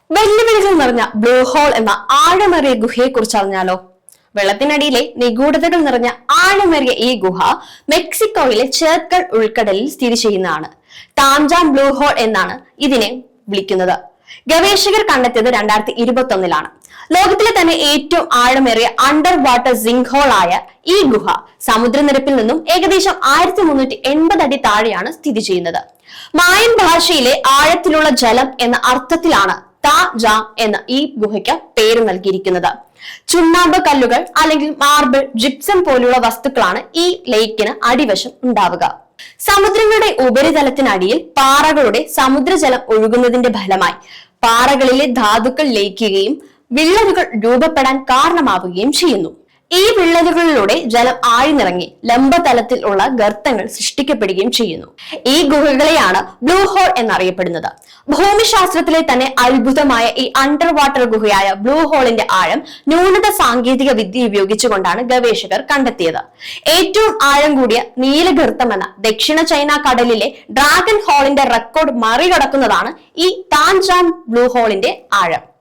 വെല്ലുവിളികൾ നിറഞ്ഞ blue whole എന്ന ആഴമേറിയ ഗുഹയെ കുറിച്ച് അറിഞ്ഞാലോ? വെള്ളത്തിനടിയിലെ നിഗൂഢതകൾ നിറഞ്ഞ ആഴമേറിയ ഈ ഗുഹ മെക്സിക്കോയിലെ ചേർക്കൽ ഉൾക്കടലിൽ സ്ഥിതി ചെയ്യുന്നതാണ്. ടാംജാം ബ്ലൂ ഹോൾ എന്നാണ് ഇതിനെ വിളിക്കുന്നത്. ഗവേഷകർ കണ്ടെത്തിയത് 2021 ലോകത്തിലെ തന്നെ ഏറ്റവും ആഴമേറിയ അണ്ടർ വാട്ടർ സിങ്ക് ഹോൾ ആയ ഈ ഗുഹ സമുദ്രനിരപ്പിൽ നിന്നും ഏകദേശം 1380 അടി താഴെയാണ് സ്ഥിതി ചെയ്യുന്നത്. മായൻ ഭാഷയിലെ ആഴത്തിലുള്ള ജലം എന്ന അർത്ഥത്തിലാണ് താ ജാം എന്ന ഈ ഗുഹയ്ക്ക് പേര് നൽകിയിരിക്കുന്നത്. ചുണ്ണാമ്പ് കല്ലുകൾ അല്ലെങ്കിൽ മാർബിൾ, ജിപ്സം പോലുള്ള വസ്തുക്കളാണ് ഈ ലേക്കിന് അടിവശം ഉണ്ടാവുക. സമുദ്രങ്ങളുടെ ഉപരിതലത്തിനടിയിൽ പാറകളുടെ സമുദ്രജലം ഒഴുകുന്നതിന്റെ ഫലമായി പാറകളിലെ ധാതുക്കൾ ലയിക്കുകയും വിള്ളലുകൾ രൂപപ്പെടാൻ കാരണമാവുകയും ചെയ്യുന്നു. ഈ വിള്ളലുകളിലൂടെ ജലം ആഴ്ന്നിറങ്ങി ലംബതലത്തിൽ ഉള്ള ഗർത്തങ്ങൾ സൃഷ്ടിക്കപ്പെടുകയും ചെയ്യുന്നു. ഈ ഗുഹകളെയാണ് ബ്ലൂ ഹോൾ എന്നറിയപ്പെടുന്നത്. ഭൂമിശാസ്ത്രത്തിലെ തന്നെ അത്ഭുതമായ ഈ അണ്ടർ വാട്ടർ ഗുഹയായ ബ്ലൂ ഹോളിന്റെ ആഴം ന്യൂനത സാങ്കേതിക വിദ്യ ഉപയോഗിച്ചുകൊണ്ടാണ് ഗവേഷകർ കണ്ടെത്തിയത്. ഏറ്റവും ആഴം കൂടിയ നീലഗർത്തം എന്ന ദക്ഷിണ ചൈന കടലിലെ ഡ്രാഗൺ ഹോളിന്റെ റെക്കോർഡ് മറികടക്കുന്നതാണ് ഈ ടാൻജാം ബ്ലൂ ഹോളിന്റെ ആഴം.